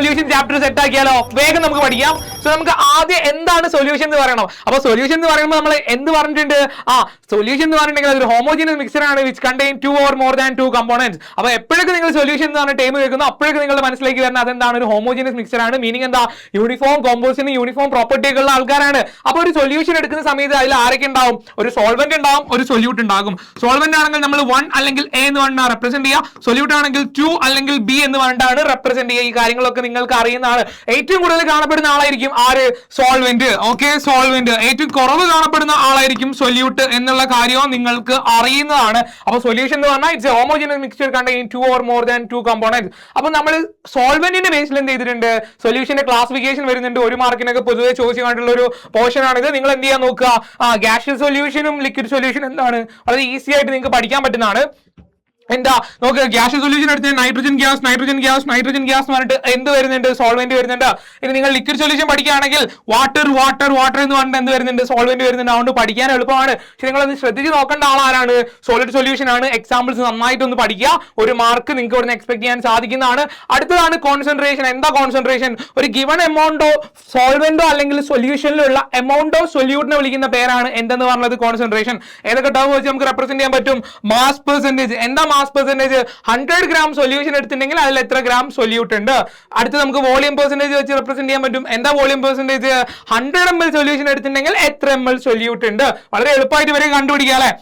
Solution chapter set ആക്കിയാലോ? വേഗം നമുക്ക് പഠിക്കാം. സോ നമുക്ക് ആദ്യം എന്താണ് സൊല്യൂഷൻ എന്ന് പറയണം. അപ്പൊ സൊല്യൂഷൻ എന്ന് പറയുമ്പോൾ നമ്മൾ എന്ത് പറഞ്ഞിട്ടുണ്ട്? സൊല്യൂഷൻ എന്ന് പറഞ്ഞിട്ടുണ്ടെങ്കിൽ അതൊരു ഹോമോജീനിയസ് മിക്സർ ആണ് which contain 2 or more than 2 components. അപ്പൊ എപ്പോഴൊക്കെ നിങ്ങൾ സൊല്യൂഷൻ എന്ന് പറഞ്ഞ ടൈം കേൾക്കുന്നു അപ്പോഴൊക്കെ നിങ്ങളുടെ മനസ്സിലേക്ക് വരുന്ന അതെന്താണ്? ഒരു ഹോമോജീനിയസ് മിക്സർ ആണ്. മീനിങ് എന്താ? യൂണിഫോം കോമ്പോസിഷനും യൂണിഫോം പ്രോപ്പർട്ടി ഒക്കെ ഉള്ള ആൾക്കാരാണ്. അപ്പൊ ഒരു സൊല്യൂഷൻ എടുക്കുന്ന സമയത്ത് അതിൽ ആരൊക്കെ ഉണ്ടാവും? ഒരു സോൾവെന്റ് ഉണ്ടാവും, ഒരു സൊല്യൂട്ട് ഉണ്ടാകും. സോൾവെന്റ് ആണെങ്കിൽ നമ്മൾ 1 അല്ലെങ്കിൽ A എന്ന് പറഞ്ഞാൽ റെപ്രസെന്റ് ചെയ്യുക. സൊല്യൂട്ട് ആണെങ്കിൽ 2 അല്ലെങ്കിൽ B എന്ന് പറഞ്ഞിട്ടാണ് റെപ്രസെന്റ് ചെയ്യുക. ഈ കാര്യങ്ങളൊക്കെ നിങ്ങൾക്ക് അറിയുന്നതാണ്. ഏറ്റവും കൂടുതൽ കാണപ്പെടുന്ന ആളായിരിക്കും ആര്? സോൾവെന്റ്. Okay, solvent. ഏറ്റവും കുറവ് കാണപ്പെടുന്ന ആളായിരിക്കും സൊല്യൂട്ട് എന്നുള്ള കാര്യവും നിങ്ങൾക്ക് അറിയുന്നതാണ്. അപ്പൊ സൊല്യൂഷൻ എന്ന് പറഞ്ഞാൽ it's A homogeneous mixture contain 2 or more than 2 components. അപ്പൊ നമ്മൾ സോൾവെന്റിന്റെ ബേസിൽ എന്ത് ചെയ്തിട്ടുണ്ട്? സൊല്യൂഷന്റെ ക്ലാസിഫിക്കേഷൻ വരുന്നുണ്ട്. 1 മാർക്കിനൊക്കെ പൊതുവെ ചോദിച്ചുകൊണ്ടുള്ള ഒരു പോർഷൻ ആണിത്. നിങ്ങൾ എന്ത് ചെയ്യാൻ നോക്കുക? ഗ്യാഷ്യസ് സൊല്യൂഷനും ലിക്വിഡ് സൊല്യൂഷൻ എന്താണ് വളരെ ഈസി ആയിട്ട് നിങ്ങൾക്ക് പഠിക്കാൻ പറ്റുന്നതാണ്. എന്താ നോക്കുക, ഗ്യാസ് സൊല്യൂഷൻ എടുത്ത് നൈട്രജൻ ഗ്യാസ് എന്ന് പറഞ്ഞിട്ട് എന്ത് വരുന്നുണ്ട്? സോൾവെന്റ് വരുന്നുണ്ട്. ഇനി നിങ്ങൾ ലിക്വിഡ് സൊല്യൂഷൻ പഠിക്കുകയാണെങ്കിൽ വാട്ടർ എന്ന് പറഞ്ഞിട്ട് എന്ത് വരുന്നുണ്ട്? സോൾവെന്റ് വരുന്നുണ്ട്. അതുകൊണ്ട് പഠിക്കാൻ എളുപ്പമാണ്. പക്ഷെ നിങ്ങളൊന്ന് ശ്രദ്ധിച്ച് നോക്കേണ്ട ആളാരാണ്? സോളിഡ് സൊല്യൂഷൻ ആണ്. എക്സാമ്പിൾസ് നന്നായിട്ടൊന്ന് പഠിക്കുക. 1 മാർക്ക് നിങ്ങൾക്ക് ഇവിടുന്ന് എക്സ്പെക്ട് ചെയ്യാൻ സാധിക്കുന്നതാണ്. അടുത്തതാണ് കോൺസെൻട്രേഷൻ. എന്താ കോൺസെൻട്രേഷൻ? ഒരു ഗിവൺ എമൗണ്ടോ സോൾവെന്റോ അല്ലെങ്കിൽ സൊല്യൂഷനിലുള്ള എമൗണ്ടോ സൊല്യൂട്ടിനെ വിളിക്കുന്ന പേരാണ് എന്തെന്ന് പറഞ്ഞത്? കോൺസെൻട്രേഷൻ. ഏതൊക്കെ ടേം വെച്ച് നമുക്ക് റെപ്രസെന്റ് ചെയ്യാൻ പറ്റും? Mass percentage. എന്താ മാസ് പെർസെന്റേജ്? 100 gram സൊല്യൂഷൻ എടുത്തിട്ടുണ്ടെങ്കിൽ അതിൽ എത്ര ഗ്രാം സൊല്യൂട്ട് ഉണ്ട്? അടുത്ത് നമുക്ക് വോളിയം പെർസെന്റേജ് വെച്ച് റെപ്രസെന്റ് ചെയ്യാൻ പറ്റും. എന്താ വോളിയം പെർസെന്റേജ്? 100 ml സൊല്യൂഷൻ എടുത്തിട്ടുണ്ടെങ്കിൽ എത്ര ml സൊല്യൂട്ട് ഉണ്ട്? വളരെ എളുപ്പമായിട്ട് വരെ കണ്ടുപിടിക്കാം അല്ലെ?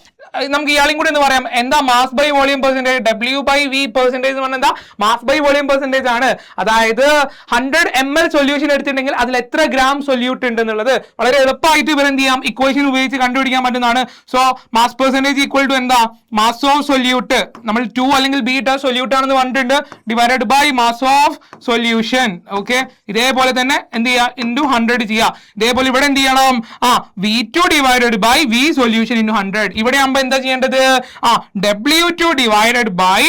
നമുക്ക് ഇയാളും കൂടെ എന്ന് പറയാം. എന്താ mass by volume percentage? W/V percentage എന്ന് പറഞ്ഞാൽ എന്താ? മാസ് ബൈ വോളിയം പെർസെന്റേജ് ആണ്. അതായത് 100 ml സൊല്യൂഷൻ എടുത്തിട്ടുണ്ടെങ്കിൽ അതിൽ എത്ര ഗ്രാം സൊല്യൂട്ട് ഉണ്ട് എന്നുള്ളത് വളരെ എളുപ്പമായിട്ട് ഇവർ എന്ത് ചെയ്യാം? ഇക്വേഷൻ ഉപയോഗിച്ച് കണ്ടുപിടിക്കാൻ പറ്റുന്നതാണ്. So mass percentage equal to എന്താ? Mass of solute. നമ്മൾ 2 അല്ലെങ്കിൽ B ഇട്ട സൊല്യൂട്ട് ആണെന്ന് പറഞ്ഞിട്ടുണ്ട്. Divided by mass of solution. Okay, ഇതേപോലെ തന്നെ എന്ത് ചെയ്യുക? ഇൻറ്റു 100 ചെയ്യുക. ഇതേപോലെ ഇവിടെ എന്ത് ചെയ്യണം? V2 divided by V solution into 100. ഇവിടെ ആകുമ്പോൾ എന്താ ചെയ്യേണ്ടത്? W2 divided by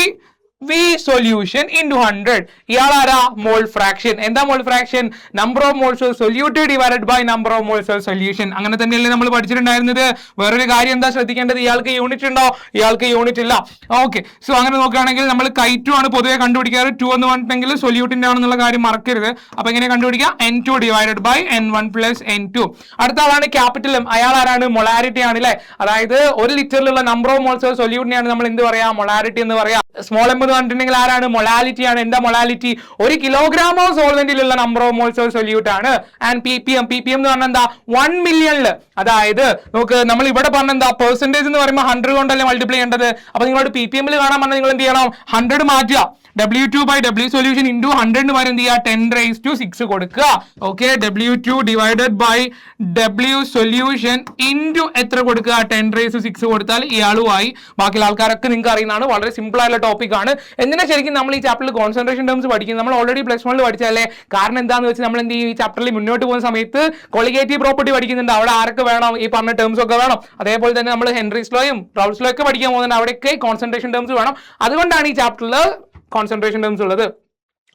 V solution into 100. ഇയാളാരാ? Mole fraction. എന്താ mole fraction? Number of moles of solute divided by number of moles of solution. അങ്ങനെ തന്നെയല്ലേ നമ്മൾ പഠിച്ചിട്ടുണ്ടായിരുന്നത്. വേറൊരു കാര്യം എന്താ ശ്രദ്ധിക്കേണ്ടത്? ഇയാൾക്ക് യൂണിറ്റ് ഉണ്ടോ? ഇയാൾക്ക് യൂണിറ്റ് ഇല്ല. ഓക്കെ, സോ അങ്ങനെ നോക്കുകയാണെങ്കിൽ നമ്മൾ K2 ആണ് പൊതുവെ കണ്ടുപിടിക്കാറ്. 2 എന്ന് പറഞ്ഞിട്ടുണ്ടെങ്കിൽ സൊല്യൂട്ടിന്റെ ആണെന്നുള്ള കാര്യം മറക്കരുത്. അപ്പൊ എങ്ങനെ കണ്ടുപിടിക്കുക? N2 divided by N1 plus N2. അടുത്ത ആളാണ് ക്യാപിറ്റൽ എം. അയാൾ ആരാണ്? മൊളാരിറ്റി ആണ് അല്ലെ? അതായത് 1 ലിറ്ററിലുള്ള നമ്പർ ഓഫ് മോൾസ് ഓഫ് സൊല്യൂട്ടിനെയാണ് നമ്മൾ എന്ത് പറയാ? മൊളാരിറ്റി എന്ന് പറയാം. സ്മോൾ എം എന്ന് പറഞ്ഞിട്ടുണ്ടെങ്കിൽ ആരാണ്? മൊളാലിറ്റി ആണ്. എന്താ മൊളാലിറ്റി? 1 കിലോഗ്രാം ഓഫ് സോൾവെന്റിലുള്ള number of moles of solute ആണ്. ആൻഡ് ppm എന്ന് പറഞ്ഞാൽ എന്താ? 1 മില്യണില്. അതായത് നോക്ക്, നമ്മൾ ഇവിടെ പറഞ്ഞ എന്താ? പെർസെന്റേജ് എന്ന് പറയുമ്പോൾ 100 കൊണ്ടല്ലേ മൾട്ടിപ്ലൈ ചെയ്യേണ്ടത്. അപ്പൊ നിങ്ങളോട് ppm കാണാൻ പറഞ്ഞാൽ നിങ്ങൾ എന്ത് ചെയ്യണം? 100 മാറ്റുക. W2 by W solution into 100 എന്ന് പറയുന്നത് 10⁻6 കൊടുക്കുക. Okay, W2 divided by W solution into എത്ര കൊടുക്കുക? 10⁻6 കൊടുത്താൽ ഇയാളുമായി ബാക്കിയുള്ള ആൾക്കാരൊക്കെ നിങ്ങൾക്ക് അറിയുന്നതാണ്. വളരെ സിമ്പിൾ ആയിട്ടുള്ള ടോപ്പിക് ആണ്. എന്തിനാ ശരിക്കും നമ്മൾ ഈ ചാപ്റ്ററിൽ കോൺസെൻട്രേഷൻ ടേംസ് പഠിക്കുന്നത്? നമ്മൾ ഓൾറെഡി +1 പഠിച്ചല്ലേ. കാരണം എന്താണെന്ന് വെച്ചാൽ നമ്മൾ എന്ത് ചെയ്യും? ഈ ചാപ്റ്ററിൽ മുന്നോട്ട് പോകുന്ന സമയത്ത് കൊളിഗേറ്റീവ് പ്രോപ്പർട്ടി പഠിക്കുന്നുണ്ട്. അവിടെ ആരൊക്കെ വേണം? ഈ പറഞ്ഞ ടേംസ് ഒക്കെ വേണം. അതേപോലെ തന്നെ നമ്മൾ ഹെൻറീസ് ലോയും റൗൾസ് ലോ ഒക്കെ പഠിക്കാൻ പോകുന്നുണ്ട്. അവിടെയൊക്കെ കോൺസെൻട്രേഷൻ ടേംസ് വേണം. അതുകൊണ്ടാണ് ഈ ചാപ്റ്ററിൽ കോൺസെൻട്രേഷൻ ടേംസ് ഉള്ളത്.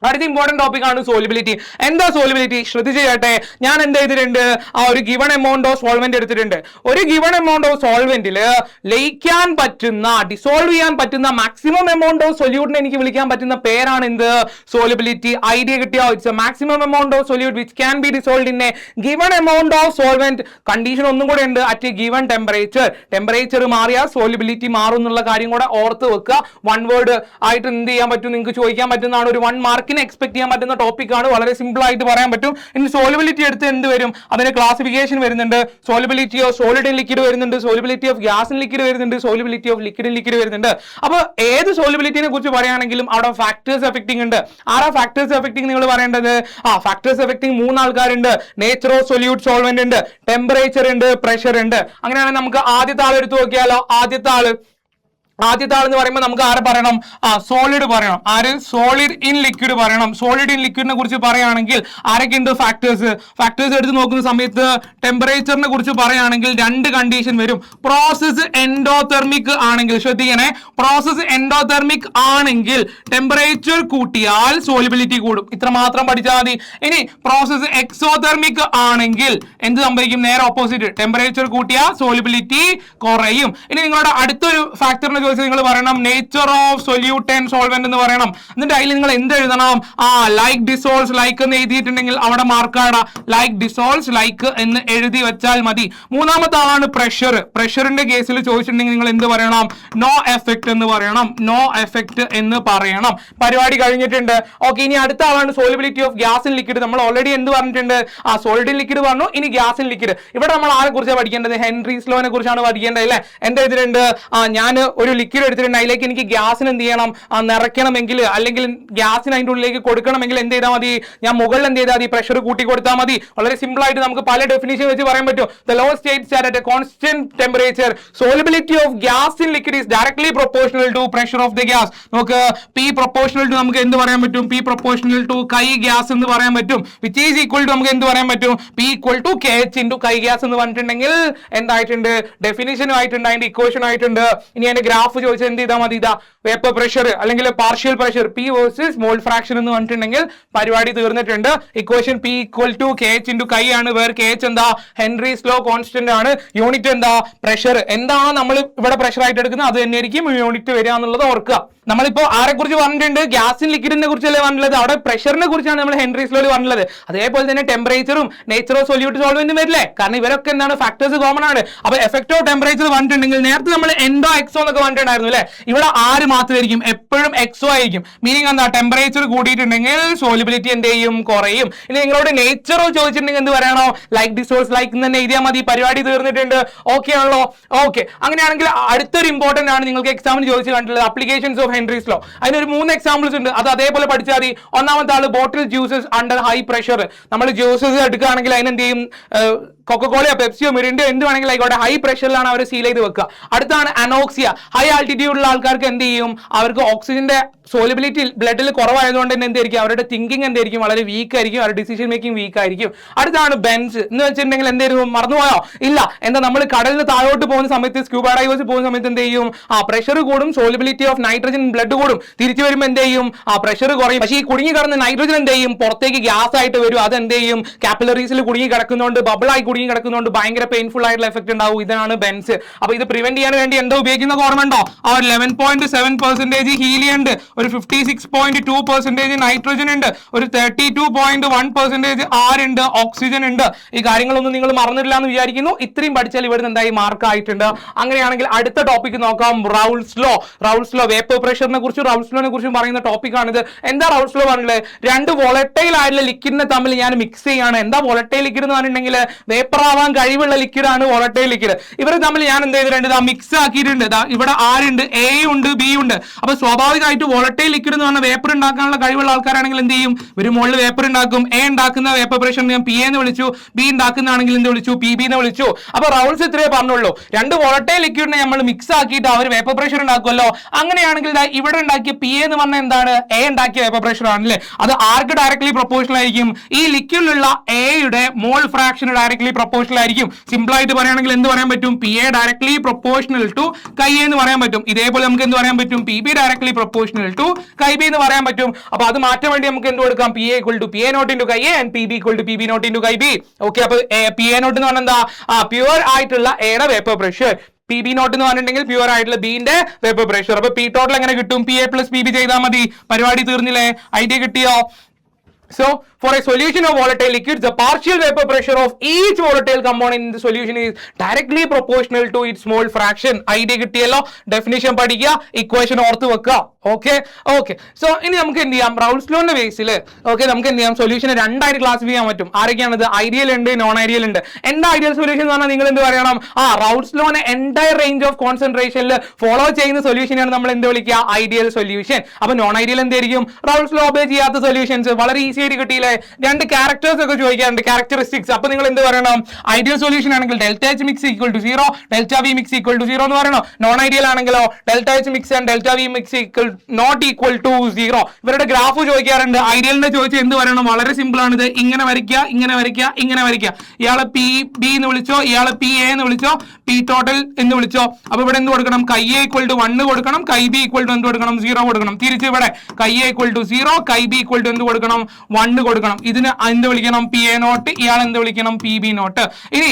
അടുത്ത ഇമ്പോർട്ടന്റ് ടോപ്പിക് ആണ് സോലിബിലിറ്റി. എന്താ സോലിബിലിറ്റി? ശ്രദ്ധിച്ച് കേട്ടെ. ഞാൻ എന്ത് ചെയ്തിട്ടുണ്ട്? ഒരു ഗിവൺ എമൗണ്ട് ഓഫ് സോൾവെന്റ് എടുത്തിട്ടുണ്ട്. ഒരു ഗിവൺ എമൗണ്ട് ഓഫ് സോൾവെന്റില് ലയിക്കാൻ പറ്റുന്ന, ഡിസോൾവ് ചെയ്യാൻ പറ്റുന്ന മാക്സിമം എമൗണ്ട് ഓഫ് സൊല്യൂട്ടിനെ എനിക്ക് വിളിക്കാൻ പറ്റുന്ന പേരാണ് എന്ത്? സോലിബിലിറ്റി. ഐഡിയ കിട്ടിയോ? It's A maximum amount of solute which can be dissolved in A given amount of solvent. Condition ഒന്നും കൂടെ ഉണ്ട്. At A given temperature. Temperature മാറിയാൽ സോലിബിലിറ്റി മാറും എന്നുള്ള കാര്യം കൂടെ ഓർത്ത് വെക്കുക. 1 വേർഡ് ആയിട്ട് എന്ത് ചെയ്യാൻ പറ്റും? നിങ്ങൾക്ക് ചോദിക്കാൻ പറ്റുന്നതാണ്. ഒരു 1 മാർക്ക് എക്സ്പെക്ട് ചെയ്യാൻ പറ്റുന്ന ടോപ്പിക് ആണ്. വളരെ സിമ്പിൾ ആയിട്ട് പറയാൻ പറ്റും. ഇനി സോലിബിലിറ്റി എടുത്ത് എന്ത് വരും? അതിന് ക്ലാസിഫിക്കേഷൻ വരുന്നുണ്ട്. Solubility of solid in liquid വരുന്നുണ്ട്. Solubility of gas in liquid വരുന്നുണ്ട്. Solubility of liquid in liquid വരുന്നുണ്ട്. അപ്പോൾ ഏത് സോലിബിലിറ്റിനെ കുറിച്ച് പറയുകയാണെങ്കിലും അവിടെ ഫാക്ടേഴ്സ് എഫക്റ്റിംഗ് ഉണ്ട്. ആരാ ഫാക്ടേഴ്സ് എഫക്റ്റിംഗ് നിങ്ങൾ പറയേണ്ടത്? ഫാക്ടേഴ്സ് എഫക്റ്റിംഗ് 3 ആൾക്കാരുണ്ട്. നേച്ചർ ഓഫ് സൊല്യൂട്ട് സോൾവെന്റ് ഉണ്ട്, ടെമ്പറേച്ചർ ഉണ്ട്, പ്രഷർ ഉണ്ട്. അങ്ങനെയാണെങ്കിൽ നമുക്ക് ആദ്യത്തെ ആൾ എടുത്തു നോക്കിയാലോ. ആദ്യത്തെ ആൾ എന്ന് പറയുമ്പോൾ നമുക്ക് ആരെ പറയണം? സോളിഡ് പറയണം. ആര്? സോളിഡ് ഇൻ ലിക്വിഡ് പറയണം. സോളിഡ് ഇൻ ലിക്വിഡിനെ കുറിച്ച് പറയുകയാണെങ്കിൽ ആരൊക്കെ ഉണ്ട്? ഫാക്ടേഴ്സ് എടുത്ത് നോക്കുന്ന സമയത്ത് ടെമ്പറേച്ചറിനെ കുറിച്ച് പറയുകയാണെങ്കിൽ 2 കണ്ടീഷൻ വരും. പ്രോസസ് എൻഡോതെർമിക് ആണെങ്കിൽ, ശ്രദ്ധിക്കണേ, പ്രോസസ് എൻഡോതെർമിക് ആണെങ്കിൽ ടെമ്പറേച്ചർ കൂട്ടിയാൽ സോലിബിലിറ്റി കൂടും. ഇത്ര മാത്രം പഠിച്ചാൽ മതി. ഇനി പ്രോസസ് എക്സോതെർമിക് ആണെങ്കിൽ എന്ത് സംഭവിക്കും? നേരെ ഓപ്പോസിറ്റ്. ടെമ്പറേച്ചർ കൂട്ടിയാൽ സോലിബിലിറ്റി കുറയും. ഇനി നിങ്ങളുടെ അടുത്തൊരു ഫാക്ടറിനെ ചോദിച്ചാൽ നിങ്ങൾ പറയണം nature of solute and solvent എന്ന് പറയണം. എന്നിട്ട് അതിൽ നിങ്ങൾ എന്ത് എഴുതണം? ലൈക്ക് ഡിസോൾവ്സ് ലൈക്ക് എന്ന് എഴുതിയിട്ടുണ്ടെങ്കിൽ അവിടെ മാർക്കാടാ. ലൈക്ക് ഡിസോൾവ്സ് ലൈക്ക് എന്ന് എഴുതി വെച്ചാൽ മതി. മൂന്നാമത്തെ ആളാണ് പ്രഷർ. പ്രഷറിന്റെ കേസിൽ ചോദിച്ചിട്ടുണ്ടെങ്കിൽ നിങ്ങൾ എന്ത് പറയണം? നോ എഫക്ട് എന്ന് പറയണം. നോ എഫക്ട് എന്ന് പറയണം. പരിപാടി കഴിഞ്ഞിട്ടുണ്ട്. ഓക്കെ, ഇനി അടുത്ത ആളാണ് solubility of gas in liquid. നമ്മൾ ഓൾറെഡി എന്ത് പറഞ്ഞിട്ടുണ്ട്? സോളിഡ് ഇൻ ലിക്വിഡ് പറഞ്ഞു. ഇനി ഗ്യാസ് ഇൻ ലിക്വിഡ്. ഇവിടെ നമ്മൾ ആരെ കുറിച്ചാണ് പഠിക്കേണ്ടത്? ഹെൻറീസ് ലോനെ കുറിച്ചാണ് പഠിക്കേണ്ടത് അല്ലേ? എന്താ എഴുതിയിട്ടുണ്ട്? ഞാൻ ഒരു ലിക്വിഡ് എടുത്തിട്ടുണ്ട്, അതിലേക്ക് എനിക്ക് ഗ്യാസിന് എന്ത് ചെയ്യണം? നിറയ്ക്കണമെങ്കിൽ അല്ലെങ്കിൽ ഗ്യാസിന് അതിൻ്റെ ഉള്ളിലേക്ക് കൊടുക്കണമെങ്കിൽ എന്ത് ചെയ്താൽ മതി? ഞാൻ മുകളിൽ എന്ത് ചെയ്താൽ മതി? പ്രഷർ കൂട്ടി കൊടുത്താൽ മതി. വളരെ സിമ്പിൾ ആയിട്ട് നമുക്ക് പല ഡെഫിനിഷൻ വെച്ച് പറയാൻ പറ്റും. The law States that at A constant temperature solubility of gas in liquid is directly proportional to pressure of the gas. നമുക്ക് P proportional to നമുക്ക് എന്ത് പറയാൻ പറ്റും? P proportional to chi gas എന്ന് പറയാൻ പറ്റും. which is equal to നമുക്ക് എന്ത് പറയാൻ പറ്റും? P equal to KH into chi gas എന്ന് പറഞ്ഞിട്ടുണ്ടെങ്കിൽ എന്തായിട്ടുണ്ട്? ഡെഫിനിഷനും ആയിട്ടുണ്ട്, അതിന്റെ ഇക്വേഷൻ ആയിട്ടുണ്ട്. ഇനി അതിന്റെ ഗ്രാഫ് ചോദിച്ചാൽ എന്ത് ചെയ്താൽ മതി? ഇതാ വേപ്പർ പ്രഷർ അല്ലെങ്കിൽ partial pressure P versus mole fraction എന്ന് പറഞ്ഞിട്ടുണ്ടെങ്കിൽ പരിപാടി തീർന്നിട്ടുണ്ട്. Equation P equal to KH into chi ആണ്. വേർ KH എന്താ? ഹെൻറീസ് ലോ കോൺസ്റ്റന്റ് ആണ്. യൂണിറ്റ് എന്താ? പ്രഷർ. എന്താണ് നമ്മൾ ഇവിടെ പ്രഷർ ആയിട്ട് എടുക്കുന്നത് അത് തന്നെയായിരിക്കും യൂണിറ്റ് വരിക എന്നുള്ളത് ഓർക്കുക. നമ്മളിപ്പോ ആരെ കുറിച്ച് പറഞ്ഞിട്ടുണ്ട്? ഗ്യാസിൻ ലിക്വിഡിനെ കുറിച്ചല്ലേ പറഞ്ഞിട്ടുള്ളത്. അവിടെ പ്രഷറിനെ കുറിച്ചാണ് നമ്മൾ ഹെൻറീസ് ലോയിൽ പറഞ്ഞിട്ടുള്ളത്. അതേപോലെ തന്നെ ടെമ്പറേച്ചറും നേച്ചർ ഓഫ് സൊല്യൂട്ട് സോൾവെന്റും വരില്ലേ? കാരണം ഇവരൊക്കെ എന്താണ്? ഫാക്ടേഴ്സ് കോമൺ ആണ്. അപ്പൊ എഫക്ട് ഓഫ് ടെമ്പറേച്ചർ പറഞ്ഞിട്ടുണ്ടെങ്കിൽ നേരത്തെ നമ്മൾ എൻഡോ എക്സോ എന്നൊക്കെ പറഞ്ഞിട്ടുണ്ടായിരുന്നു അല്ലേ? ഇവിടെ ആര് മാത്രമായിരിക്കും? എപ്പോഴും എക്സോ ആയിരിക്കും. മീനിങ് എന്താ? ടെമ്പറേച്ചർ കൂടിയിട്ടുണ്ടെങ്കിൽ സോലിബിലിറ്റി എന്ത് ചെയ്യും? കുറയും. ഇനി നിങ്ങളോട് നേച്ചറോ ചോദിച്ചിട്ടുണ്ടെങ്കിൽ എന്ത് പറയണോ? ലൈക്ക് ഡിസോൾവ്സ് ലൈക്ക് എന്ന് തന്നെ എഴുതിയാൽ മതി. പരിപാടി തീർന്നിട്ടുണ്ട്. ഓക്കെ ആണല്ലോ? ഓക്കെ, അങ്ങനെയാണെങ്കിൽ അടുത്തൊരു ഇമ്പോർട്ടന്റ് ആണ് നിങ്ങൾക്ക് എക്സാമിന് ചോദിച്ചു കണ്ടിട്ടുള്ളത് അപ്ലിക്കേഷൻസ് ഓഫ് ഹെൻറീസ് ലോ. അതിനൊരു 3 എക്സാമ്പിൾസ് ഉണ്ട്. അത് അതേപോലെ പഠിച്ചാൽ മതി. ഒന്നാമത്തെ ആള് ബോട്ടിൽ ജ്യൂസസ് അണ്ടർ ഹൈ പ്രഷർ. നമ്മൾ ജ്യൂസസ് എടുക്കുകയാണെങ്കിൽ അതിനെന്ത് ചെയ്യും? കൊക്കക്കോളയോ പെപ്സിയോ മിറിൻഡോ എന്ത് വേണമെങ്കിൽ ആയിക്കോട്ടെ, ഹൈ പ്രഷറിലാണ് അവർ സീൽ ചെയ്ത് വെക്കുക. അടുത്താണ് അനോക്സിയ. ഹൈ ആൾട്ടിറ്റ്യൂഡിലുള്ള ആൾക്കാർക്ക് എന്ത് ചെയ്യും? അവർക്ക് ഓക്സിജന്റെ സോലിബിലിറ്റി ബ്ലഡിൽ കുറവായതുകൊണ്ട് തന്നെ എന്തായിരിക്കും? അവരുടെ തിങ്കിങ് എന്തായിരിക്കും? വളരെ വീക്ക് ആയിരിക്കും. അവരുടെ ഡിസിഷൻ മേക്കിംഗ് വീക്ക് ആയിരിക്കും. അടുത്താണ് ബെൻസ് എന്ന് വെച്ചിട്ടുണ്ടെങ്കിൽ എന്തായിരിക്കും? മറന്നുപോയോ? ഇല്ല. എന്താ? നമ്മൾ കടലിന് താഴോട്ട് പോകുന്ന സമയത്ത്, സ്ക്യൂബ ഡൈവേഴ്സ് പോകുന്ന സമയത്ത് എന്ത് ചെയ്യും? പ്രഷർ കൂടും, സോലിബിലിറ്റി ഓഫ് നൈട്രജൻ ബ്ലഡ് കൂടും. തിരിച്ചു വരുമ്പോൾ എന്ത് ചെയ്യും? പ്രഷർ കുറയും. പക്ഷേ ഈ കുടുങ്ങി കിടന്ന നൈട്രജൻ എന്ത് ചെയ്യും? പുറത്തേക്ക് ഗ്യാസ് ആയിട്ട് വരും. അത് എന്ത് ചെയ്യും? കാപ്പിലറീസിൽ കുടുങ്ങി കിടക്കുന്നതുകൊണ്ട്, ബബിളായി കുടുങ്ങി കിടക്കുന്നതുകൊണ്ട് ഭയങ്കര പെയിൻഫുൾ ആയിട്ടുള്ള എഫക്ട് ഉണ്ടാവും. ഇതാണ് ബെൻസ്. അപ്പൊ ഇത് പ്രിവെന്റ് ചെയ്യാൻ വേണ്ടി എന്താ ഉപയോഗിക്കുന്ന ഓർമ്മയുണ്ടോ? അവർ 11.7% ഹീലിയം ഉണ്ട്, ഒരു 56.2% നൈട്രജൻ ഉണ്ട്, ഒരു 32.1% ആർ ഉണ്ട്, ഓക്സിജൻ ഉണ്ട്. ഈ കാര്യങ്ങളൊന്നും നിങ്ങൾ മറന്നിട്ടില്ല എന്ന് വിചാരിക്കുന്നു. ഇത്രയും പഠിച്ചാൽ ഇവിടുന്ന് എന്തായി? മാർക്ക് ആയിട്ടുണ്ട്. അങ്ങനെയാണെങ്കിൽ അടുത്ത ടോപ്പിക് നോക്കാം. Raoult's law. Raoult's law vapour പ്രഷറിനെ കുറിച്ചും റൗൾസ് ലോനെ കുറിച്ചും പറയുന്ന ടോപ്പിക്കാണിത്. എന്താ റൗൾസ് ലോ പറഞ്ഞത്? രണ്ട് വോളറ്റൈൽ ആയിട്ടുള്ള ലിക്വിഡിനെ തമ്മിൽ ഞാൻ മിക്സ് ചെയ്യാണ്. എന്താ വോളറ്റൈൽ ലിക്വിഡ് എന്ന് പറഞ്ഞിട്ടുണ്ടെങ്കിൽ വേപ്പർ ആവാൻ കഴിവുള്ള ലിക്വിഡ് ആണ് വോളറ്റൈൽ ലിക്വിഡ്. ഇവർ തമ്മിൽ ഞാൻ എന്ത് ചെയ്തിട്ടുണ്ട്? മിക്സ് ആക്കിയിട്ടുണ്ട്. ഇവിടെ ആരുണ്ട്? എ ഉണ്ട്, ബി ഉണ്ട്. അപ്പൊ സ്വാഭാവികമായിട്ട് വോളറ്റൈൽ ലിക്വിഡ് എന്ന് പറഞ്ഞാൽ വേപ്പർ ഉണ്ടാക്കാനുള്ള കഴിവുള്ള ആൾക്കാരാണെങ്കിൽ എന്ത് ചെയ്യും? ഒരു മുകളിൽ വേപ്പർ ഉണ്ടാക്കും. എ ഉണ്ടാക്കുന്ന വേപ്പർ പ്രഷർ ഞാൻ പി എന്ന് വിളിച്ചു, ബി ഉണ്ടാക്കുന്നതാണെങ്കിൽ എന്ത് വിളിച്ചു? പി ബി എന്ന് വിളിച്ചു. അപ്പൊ റൗൾസ് ഇത്രയേ പറഞ്ഞുള്ളൂ. രണ്ട് വോളറ്റൈൽ ലിക്വിഡിനെ നമ്മൾ മിക്സ് ആക്കിയിട്ട് അവർ വേപ്പർ പ്രഷർ ഉണ്ടാക്കുമല്ലോ. അങ്ങനെയാണെങ്കിൽ ഇവിടെ ഉണ്ടാക്കിയ പി എന്ന് പറഞ്ഞാൽ എന്താണ്? എ ഉണ്ടാക്കിയ വേപ്പർ പ്രഷർ ആണല്ലേ? അത് ആർക്ക് ഡയറക്ട്ലി പ്രൊപ്പോർഷണൽ ആയിരിക്കും? ഈ ലിക്വിഡിലുള്ള എയുടെ മോൾ ഫ്രാക്ഷൻ ഡയറക്ട്ലി പ്രൊപ്പോർഷണൽ ആയിരിക്കും. സിമ്പിൾ ആയിട്ട് പറയുകയാണെങ്കിൽ എന്ത് പറയാൻ പറ്റും? P A directly proportional to chi എന്ന് പറയാൻ പറ്റും. ഇതേപോലെ നമുക്ക് എന്ത് പറയാൻ പറ്റും? P B directly proportional to chi B എന്ന് പറയാൻ പറ്റും. അപ്പൊ അത് മാറ്റാൻ വേണ്ടി നമുക്ക് എന്ത് കൊടുക്കാം? P A equal to P A naught into chi A and P B equal to P B naught into chi B. Okay, അപ്പൊ പി എ നോട്ട് എന്ന് പറഞ്ഞാൽ എന്താ? പ്യുവർ ആയിട്ടുള്ള എയുടെ vapour pressure. P B naught എന്ന് പറഞ്ഞിട്ടുണ്ടെങ്കിൽ pure ആയിട്ടുള്ള ബിന്റെ വേപ്പർ പ്രഷർ. അപ്പൊ പി ടോട്ടൽ എങ്ങനെ കിട്ടും? P A plus P B ചെയ്താൽ മതി. പരിപാടി തീർന്നില്ലേ? ഐഡിയ കിട്ടിയോ? So, for a solution of volatile liquids, the partial vapor pressure of each volatile component in the solution is directly proportional to its mole fraction. Idea കിട്ടിയല്ലോ? Definition പഠിക്കുക, equation ഓർത്ത് വെക്കുക. Okay okay. So ഇനി നമുക്ക് എന്ത് ചെയ്യാം? റൗൾസ് ലോന്റെ ബേസിൽ okay നമുക്ക് എന്ത് ചെയ്യാം? സൊല്യൂഷനെ രണ്ടായിട്ട് ക്ലാസിഫൈ ചെയ്യാൻ പറ്റും. ആരൊക്കെയാണത്? ഐഡിയൽ ഉണ്ട്, നോൺ ഐഡിയൽ ഉണ്ട്. എന്താ ഐഡിയൽ സൊല്യൂഷൻ എന്ന് പറഞ്ഞാൽ നിങ്ങൾ എന്ത് പറയണം? റൗൾസ് ലോനെ എൻറ്റയർ റേഞ്ച് ഓഫ് കോൺസെൻട്രേഷനിൽ ഫോളോ ചെയ്യുന്ന സൊല്യൂഷനാണ് നമ്മൾ എന്ത് വിളിക്കുക? Ideal solution. അപ്പൊ നോൺ ഐഡിയൽ എന്തായിരിക്കും? റൗൾസ് ലോ ഒബേ ചെയ്യാത്ത സൊല്യൂഷൻസ്. വളരെ ഈസി ആയിട്ട് കിട്ടിയില്ലേ? രണ്ട് ക്യാരക്ടേഴ്സ് ഒക്കെ ചോദിക്കാറുണ്ട്, ക്യാരക്ടറിസ്റ്റിക്സ്. അപ്പൊ നിങ്ങൾ എന്ത് പറയണം? ഐഡിയൽ സൊല്യൂഷൻ ആണെങ്കിൽ delta H mix equal to 0, delta V mix equal to 0 എന്ന് പറയണം. നോൺ ഐഡിയൽ ആണെങ്കിലോ delta H mix and delta V mix equal not equal to 0. ഇവരുടെ ഗ്രാഫ് ചോദിക്കാറുണ്ട്. ഐഡിയലിനെ ചോദിച്ചാൽ എന്ത് പറയണം? വളരെ സിമ്പിൾ ആണ്. ഇത് ഇങ്ങനെ വരയ്ക്കുക, ഇങ്ങനെ വരയ്ക്കുക, ഇങ്ങനെ വരയ്ക്കുക. ഇയാളെ പി ബി എന്ന് വിളിച്ചോ, ഇയാളെ പി എ എന്ന് വിളിച്ചോ, പി ടോട്ടൽ എന്ന് വിളിച്ചോ. അപ്പൊ ഇവിടെ എന്ത് കൊടുക്കണം? കൈ എ ഈക്വൽ ടു 1 കൊടുക്കണം, കൈ ബി ഈക്വൽ ടു എന്ത് കൊടുക്കണം? 0 കൊടുക്കണം. തിരിച്ച് ഇവിടെ chi A equal to 0, chi B equal to എന്ത് കൊടുക്കണം? 1 കൊടുക്കണം. ഇതിന് എന്ത് വിളിക്കണം? P A naught. ഇയാൾ എന്ത് വിളിക്കണം? P B naught. ഇനി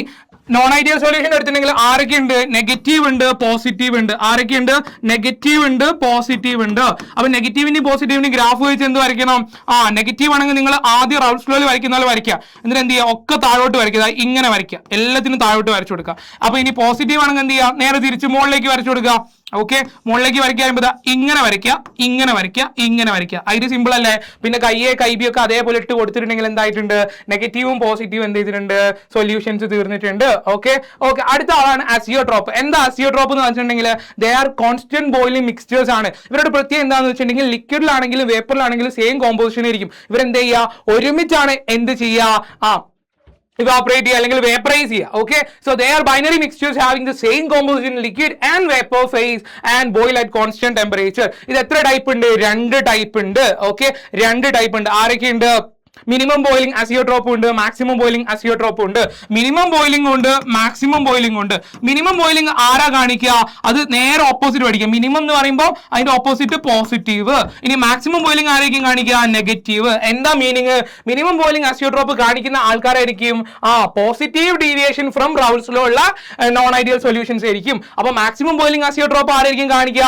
നോൺ ഐഡിയൽ സൊല്യൂഷൻ എടുത്തിട്ടുണ്ടെങ്കിൽ ആരൊക്കെ ഉണ്ട്? നെഗറ്റീവ് ഉണ്ട്, പോസിറ്റീവ് ഉണ്ട്. ആരൊക്കെ ഉണ്ട്? നെഗറ്റീവ് ഉണ്ട്, പോസിറ്റീവ് ഉണ്ട്. അപ്പൊ നെഗറ്റീവിന്റെയും പോസിറ്റീവിന്റെയും ഗ്രാഫ് വെച്ച് എന്ത് വരയ്ക്കണം? നെഗറ്റീവ് ആണെങ്കിൽ നിങ്ങൾ ആദ്യം റൗൾട്ട്സ് ലോയിൽ വരയ്ക്കുന്ന പോലെ വരയ്ക്കുക. എന്നിട്ട് എന്ത് ചെയ്യുക? ഒക്കെ താഴോട്ട് വരയ്ക്കുക, ഇങ്ങനെ വരയ്ക്കുക, എല്ലാത്തിനും താഴോട്ട് വരച്ചു കൊടുക്കുക. അപ്പൊ ഇനി പോസിറ്റീവ് ആണെങ്കിൽ എന്ത് ചെയ്യുക? നേരെ തിരിച്ച് മുകളിലേക്ക് വരച്ചു കൊടുക്കുക. ഓക്കെ, മുകളിലേക്ക് വരയ്ക്കുക, ഇങ്ങനെ വരയ്ക്കുക, ഇങ്ങനെ വരയ്ക്കുക, ഇങ്ങനെ വരയ്ക്കുക. ഐഡിയ സിമ്പിൾ അല്ലേ? പിന്നെ കൈയെ കൈബി ഒക്കെ അതേപോലെ ഇട്ട് കൊടുത്തിട്ടുണ്ടെങ്കിൽ എന്തായിട്ടുണ്ട്? നെഗറ്റീവും പോസിറ്റീവും എന്ത് ചെയ്തിട്ടുണ്ട്? സൊല്യൂഷൻസ് തീർന്നിട്ടുണ്ട്. Okay okay. അടുത്ത ആളാണ് അസിയോട്രോപ്പ്. എന്താ അസിയോട്രോപ്പ് എന്ന് വെച്ചിട്ടുണ്ടെങ്കിൽ they are constant boiling mixtures ആണ്. ഇവരുടെ പ്രത്യേകം എന്താണെന്ന് വെച്ചിട്ടുണ്ടെങ്കിൽ ലിക്വിഡിലാണെങ്കിലും വേപ്പറിലാണെങ്കിലും സെയിം കോമ്പോസിഷൻ ആയിരിക്കും. ഇവരെന്ത് ചെയ്യുക? ഒരുമിച്ചാണ് എന്ത് ചെയ്യുക? evaporate അല്ലെങ്കിൽ vaporize ചെയ്യുക. Okay, so they are binary mixtures having the same composition liquid and vapor phase and boil at constant temperature. ഇത് എത്ര ടൈപ്പ് ഉണ്ട്? 2 ടൈപ്പ് ഉണ്ട്. ഓക്കെ, 2 ടൈപ്പ് ഉണ്ട്. ആരൊക്കെ ഉണ്ട്? മിനിമം ബോയിലിംഗ് അസിയോട്രോപ്പ് ഉണ്ട്, മാക്സിമം ബോയിലിംഗ് അസിയോട്രോപ്പ് ഉണ്ട്. മിനിമം ബോയിലിംഗ് ഉണ്ട്, മാക്സിമം ബോയിലിംഗ് ഉണ്ട്. മിനിമം ബോയിലിംഗ് ആരാ കാണിക്കുക? അത് നേരെ ഓപ്പോസിറ്റ് പഠിക്കുക. മിനിമം എന്ന് പറയുമ്പോൾ അതിന്റെ ഓപ്പോസിറ്റ് പോസിറ്റീവ്. ഇനി മാക്സിമം ബോയിലിംഗ് ആയിരിക്കും കാണിക്കുക? നെഗറ്റീവ്. എന്താ മീനിങ്? മിനിമം ബോയിലിംഗ് അസിയോട്രോപ്പ് കാണിക്കുന്ന ആൾക്കാരായിരിക്കും പോസിറ്റീവ് ഡീവിയേഷൻ ഫ്രം റൗൾട്ട്സ് ലോ ഉള്ള നോൺ ഐഡിയൽ സൊല്യൂഷൻസ് ആയിരിക്കും. അപ്പൊ മാക്സിമം ബോയിലിംഗ് അസിയോട്രോപ്പ് ആരായിരിക്കും കാണിക്കുക?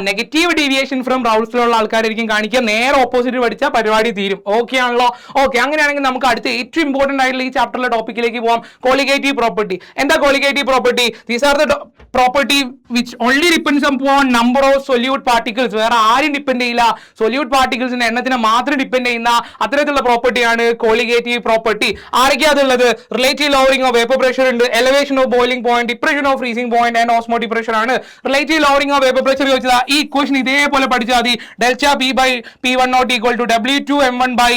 നെഗറ്റീവ് ഡീവിയേഷൻ ഫ്രം റൗൾട്ട്സ് ലോ ഉള്ള ആൾക്കാരായിരിക്കും കാണിക്കുക. നേരെ ഓപ്പോസിറ്റ് പഠിച്ചാൽ പരിപാടി തീരും. ഓക്കെ ആണല്ലോ? ഓക്കെ, അങ്ങനെയാണെങ്കിൽ നമുക്ക് അടുത്ത ഏറ്റവും ഇമ്പോർട്ടന്റ് ആയിട്ടുള്ള ഈ ചാപ്റ്ററിലെ ടോപ്പിക്കിലേക്ക് പോവാം. Colligative property. എന്താ colligative property? These are the property which only depends upon number of solute particles. വേറെ ആരും ഡിപ്പെൻഡ് ചെയ്യില്ല. സൊല്യൂട്ട് പാർട്ടിക്കിൾസിന്റെ എണ്ണത്തിനെ മാത്രം ഡിപ്പെൻഡ് ചെയ്യുന്ന അത്തരത്തിലുള്ള പ്രോപ്പർട്ടിയാണ് കോളിഗേറ്റീവ് പ്രോപ്പർട്ടി. ആരൊക്കെയാ അതുള്ളത്? Relative lowering of vapour pressure ഉണ്ട്, elevation of boiling point, depression of freezing point and osmotic pressure ആണ്. Relative lowering of vapour pressure ചോദിച്ചതാ. ഈ ഇക്വേഷൻ ഇതേപോലെ പഠിച്ചാൽ മതി. Delta P by P1 naught equal to W2 M1 by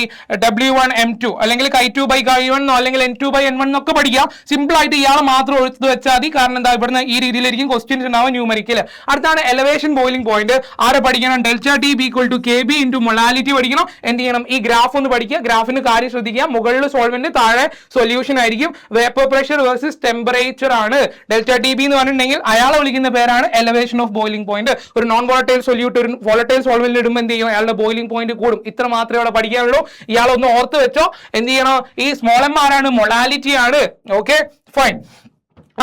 W1 M2 അല്ലെങ്കിൽ K2 by K1 അല്ലെങ്കിൽ N2 by N1 എന്നൊക്കെ പഠിക്കാം. സിമ്പിൾ ആയിട്ട് ഇയാളെ മാത്രം എടുത്ത് വെച്ചാൽ മതി. കാരണം എന്താ? ഇവിടുന്ന് ഈ രീതിയിലായിരിക്കും ക്വസ്റ്റ്യൻസ് ഉണ്ടാവും ന്യൂമറിക്കൽ. അടുത്താണ് എലവേഷൻ ബോയിലിംഗ് പോയിന്റ്. ആരെ പഠിക്കണം? Delta T B equal to KB into molality പഠിക്കണം. എന്ത് ചെയ്യണം? ഈ ഗ്രാഫ് ഒന്ന് പഠിക്കുക. ഗ്രാഫിന് കാര്യം ശ്രദ്ധിക്കുക. മുകളിൽ സോൾവെന്റ്, താഴെ സൊല്യൂഷൻ ആയിരിക്കും. വേപ്പർ പ്രഷർ വേഴ്സസ് ടെമ്പറേച്ചർ ആണ്. ഡെൽറ്റ ടി ബി എന്ന് പറഞ്ഞിട്ടുണ്ടെങ്കിൽ അയാളെ വിളിക്കുന്ന പേരാണ് എലവേഷൻ ഓഫ് ബോയിലിംഗ് പോയിന്റ്. ഒരു നോൺ വോളറ്റൈൽ സൊല്യൂട്ട് ഒരു വോളറ്റൈൽ സോൾവെന്റിൽ ഇടുമ്പോൾ എന്ത് ചെയ്യും? അയാളുടെ ബോയിലിംഗ് പോയിന്റ് കൂടും. ഇത്ര മാത്രമേ അവിടെ പഠിക്കാനുള്ളൂ. ഇയാളൊന്ന് ഓർത്ത് വെച്ചോ. എന്ത് ചെയ്യണം? ഈ സ്മോൾ എം ആരാണ്? മൊളാലിറ്റി ആണ്. Okay, fine.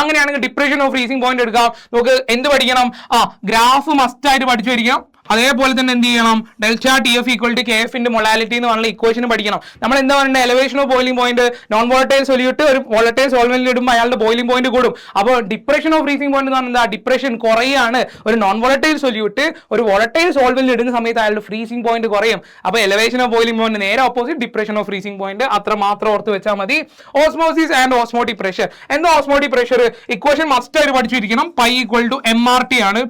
അങ്ങനെയാണെങ്കിൽ ഡിപ്രഷൻ ഓഫ് ഫ്രീസിംഗ് പോയിന്റ് എടുക്കാം. നമുക്ക് എന്ത് പഠിക്കണം? ഗ്രാഫ് മസ്റ്റ് ആയിട്ട് പഠിച്ചു വരിക്കാം. അതേപോലെ തന്നെ എന്ത് ചെയ്യണം? Delta T F equal to KF into molality എന്ന് പറഞ്ഞ ഇക്വേഷൻ പഠിക്കണം. നമ്മൾ എന്താ പറയുന്നത്? Elevation of boiling point. Non volatile solute ഒരു വോളറ്റൈൽ സോൾവെന്റിൽ ഇടുമ്പോൾ അയാളുടെ ബോയിലിംഗ് പോയിന്റ് കൂടും. അപ്പോൾ ഡിപ്രഷൻ ഓഫ് ഫ്രീസിംഗ് പോയിന്റ് എന്ന് പറഞ്ഞാൽ ഡിപ്രഷൻ കുറയാണ്. ഒരു നോൺ വോളറ്റൈൽ സൊല്യൂട്ട് ഒരു വോളറ്റൈൽ സോൾവെന്റിൽ ഇടുന്ന സമയത്ത് അയാളുടെ ഫ്രീസിംഗ് പോയിന്റ് കുറയും. അപ്പോൾ എലവേഷൻ ഓഫ് ബോയിലിംഗ് പോയിന്റ് നേരെ opposite depression of freezing point. അത്ര മാത്രം ഓർത്ത് വെച്ചാൽ മതി. Osmosis and osmotic pressure. എന്താ ഓസ്മോട്ടിക് പ്രഷർ? ഇക്വേഷൻ മസ്റ്റ് ആയിട്ട് പഠിച്ചിരിക്കണം. പൈ ഈക്വൽ ടു MRT ആണ്.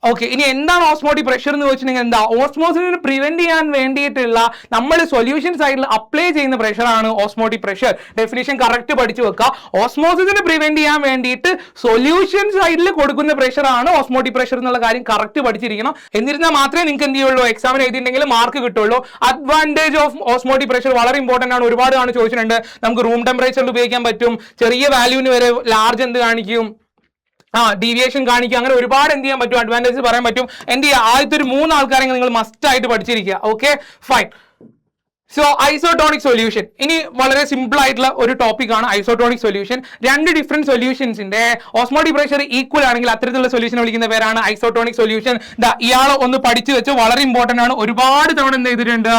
ഓക്കെ, ഇനി എന്താണ് ഓസ്മോട്ടിക് പ്രഷർ എന്ന് വെച്ചിട്ടുണ്ടെങ്കിൽ എന്താ? ഓസ്മോസിസിനെ പ്രിവെന്റ് ചെയ്യാൻ വേണ്ടിയിട്ടുള്ള നമ്മൾ സൊല്യൂഷൻ സൈഡിൽ അപ്ലൈ ചെയ്യുന്ന പ്രഷറാണ് ഓസ്മോട്ടിക് പ്രഷർ. ഡെഫിനിഷൻ കറക്റ്റ് പഠിച്ചു വെക്കുക. ഓസ്മോസിസിനെ പ്രിവെന്റ് ചെയ്യാൻ വേണ്ടിയിട്ട് സൊല്യൂഷൻ സൈഡിൽ കൊടുക്കുന്ന പ്രഷറാണ് ഓസ്മോട്ടിക് പ്രഷർ എന്നുള്ള കാര്യം കറക്റ്റ് പഠിച്ചിരിക്കണം. എന്നിരുന്നാൽ മാത്രമേ നിങ്ങൾക്ക് എന്ത് ചെയ്യുള്ളൂ? എക്സാമിന് എഴുതിയിട്ടുണ്ടെങ്കിൽ മാർക്ക് കിട്ടുള്ളൂ. അഡ്വാൻറ്റേജ് ഓഫ് ഓസ്മോട്ടിക് പ്രഷർ വളരെ ഇമ്പോർട്ടന്റ് ആണ്. ഒരുപാട് ചോദിച്ചിട്ടുണ്ട്. നമുക്ക് റൂം ടെമ്പറേച്ചറിൽ ഉപയോഗിക്കാൻ പറ്റും. ചെറിയ വാല്യൂവിന് വരെ ലാർജ് എന്ത് കാണിക്കും? ഡീവിയേഷൻ കാണിക്കുക. അങ്ങനെ ഒരുപാട് എന്ത് ചെയ്യാൻ പറ്റും? അഡ്വാൻറ്റേജ് പറയാൻ പറ്റും. എന്ത് ചെയ്യുക? ആദ്യത്തെ ഒരു 3 ആൾക്കാരെ നിങ്ങൾ മസ്റ്റ് ആയിട്ട് പഠിച്ചിരിക്കുക. Okay, fine. So isotonic solution ഇനി വളരെ സിമ്പിൾ ആയിട്ടുള്ള ഒരു ടോപ്പിക് ആണ്. ഐസോട്ടോണിക് സൊല്യൂഷൻ 2 ഡിഫറെന്റ് സൊല്യൂഷൻസിന്റെ ഓസ്മോട്ടിക് പ്രഷർ ഈക്വൽ ആണെങ്കിൽ അത്തരത്തിലുള്ള സൊല്യൂഷൻ വിളിക്കുന്ന പേരാണ് ഐസോട്ടോണിക് സൊല്യൂഷൻ. ഇയാൾ ഒന്ന് പഠിച്ചു വെച്ച് വളരെ ഇമ്പോർട്ടന്റ് ആണ്. ഒരുപാട് തവണ എന്ത് ചെയ്തിട്ടുണ്ട്?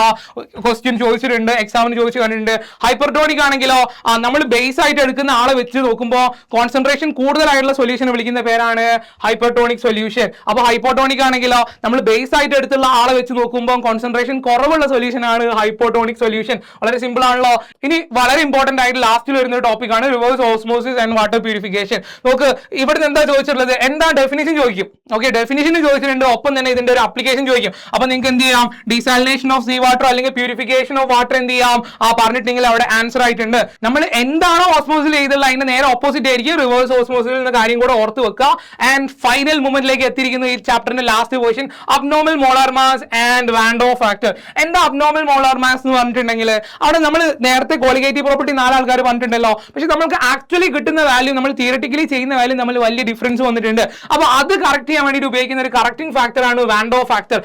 ക്വസ്റ്റ്യൻ ചോദിച്ചിട്ടുണ്ട്, എക്സാമിന് ചോദിച്ചു കണ്ടിട്ടുണ്ട്. ഹൈപ്പർട്ടോണിക് ആണെങ്കിലോ നമ്മൾ ബേസ് ആയിട്ട് എടുക്കുന്ന ആളെ വെച്ച് നോക്കുമ്പോൾ കോൺസെൻട്രേഷൻ കൂടുതലായിട്ടുള്ള സൊല്യൂഷൻ വിളിക്കുന്ന പേരാണ് ഹൈപ്പർട്ടോണിക് സൊല്യൂഷൻ. അപ്പോൾ ഹൈപ്പോട്ടോണിക് ആണെങ്കിലോ നമ്മൾ ബേസ് ആയിട്ട് എടുത്തുള്ള ആളെ വെച്ച് നോക്കുമ്പോൾ കോൺസെൻട്രേഷൻ കുറവുള്ള സൊല്യൂഷൻ ആണ് ഹൈപ്പോട്ടോണിക് സൊല്യൂഷൻ. വളരെ സിമ്പിൾ ആണല്ലോ. ഇനി വളരെ ഇമ്പോർട്ടന്റ് ആയിട്ട് ലാസ്റ്റിൽ വരുന്ന ഒരു ടോപ്പിക് ആണ് reverse osmosis and water purification. നോക്ക്, ഇവിടെ എന്താ ചോദിച്ചിട്ടുള്ളത്? എന്താ ഡെഫിനിഷൻ ചോദിക്കും. ഓക്കെ, ഡെഫിനിഷൻ ചോദിച്ചിട്ടുണ്ട്. ഒപ്പം തന്നെ ഇതിന്റെ ഒരു അപ്ലിക്കേഷൻ ചോദിക്കും. അപ്പൊ നിങ്ങൾക്ക് എന്ത് ചെയ്യാം? ഡീസാലിനേഷൻ ഓഫ് സീ വാട്ടർ അല്ലെങ്കിൽ പ്യൂരിഫിക്കേഷൻ ഓഫ് വാട്ടർ എന്ത് ചെയ്യാം? പറഞ്ഞിട്ടുണ്ടെങ്കിൽ അവിടെ ആൻസർ ആയിട്ടുണ്ട്. നമ്മൾ എന്താണോ ഓസ്മോസിൽ ചെയ്തുള്ള അതിന്റെ നേരെ ഓപ്പോസിറ്റ് ആയിരിക്കും റിവേഴ്സ് ഓസ്മോസിൽ എന്ന കാര്യം കൂടെ ഓർത്ത് വെക്കുക. ആൻഡ് ഫൈനൽ മൂവ്മെന്റിലേക്ക് എത്തിയിരിക്കുന്ന ഈ ചാപ്റ്ററിന്റെ last portion abnormal molar mass and van't ഡോർ ഫാക്ടർ. എന്താ അബ്നോർമൽ മോളാർ മാസ് എന്ന് പറഞ്ഞിട്ടുണ്ടെങ്കിൽ അവിടെ നമ്മൾ നേരത്തെ കോളിഗേറ്റീവ് പ്രോപ്പർട്ടി 4 ആൾക്കാർ പറഞ്ഞിട്ടുണ്ടല്ലോ, പക്ഷെ നമുക്ക് ആക്ച്വലി കിട്ടുന്ന വാല്യൂ നമ്മൾ തിയററ്റിക്കലി ചെയ്യുന്ന വാല്യൂ നമ്മൾ വലിയ ഡിഫറൻസ് വന്നിട്ടുണ്ട്. അപ്പൊ അത് കറക്റ്റ് ചെയ്യാൻ വേണ്ടിയിട്ട് ഉപയോഗിക്കുന്ന ഒരു കറക്റ്റിംഗ് ഫാക്ടർ ആണ് വാൻഡോ ഫാക്ടർ.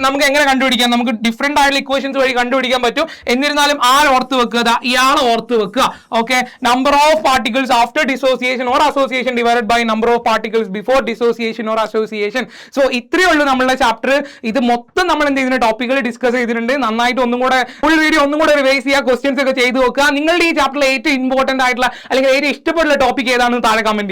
നമുക്ക് എങ്ങനെ കണ്ടുപിടിക്കാം? നമുക്ക് ഡിഫറെന്റ് ആയിട്ടുള്ള ഇക്വേഷൻസ് വഴി കണ്ടുപിടിക്കാൻ പറ്റും. എന്നിരുന്നാലും ഓർത്ത് വെക്കുക, ഇയാളെ ഓർത്ത് വെക്കുക. Okay, number of particles after dissociation or association divided by number of particles before dissociation or association. So ഇത്രയേ ഉള്ളൂ നമ്മളുടെ ചാപ്റ്റർ. ഇത് മൊത്തം നമ്മൾ എന്ത് ചെയ്യുന്ന ടോപ്പിക്കുകൾ ഡിസ്കസ് ചെയ്തിട്ടുണ്ട്. നന്നായിട്ട് ഒന്നും കൂടെ ഫുൾ വീഡിയോ ഒന്നും കൂടെ റിവൈസ് ചെയ്യുക, ക്വസ്റ്റ്യൻസ് ഒക്കെ ചെയ്ത് നോക്കുക. നിങ്ങളുടെ ഈ ചാപ്റ്ററിൽ ഏറ്റവും ഇമ്പോർട്ടന്റ് ആയിട്ടുള്ള അല്ലെങ്കിൽ ഏറ്റവും ഇഷ്ടപ്പെടുന്ന ടോപ്പിക് ഏതാണെന്ന് താഴെ കമന്റ് ചെയ്യും.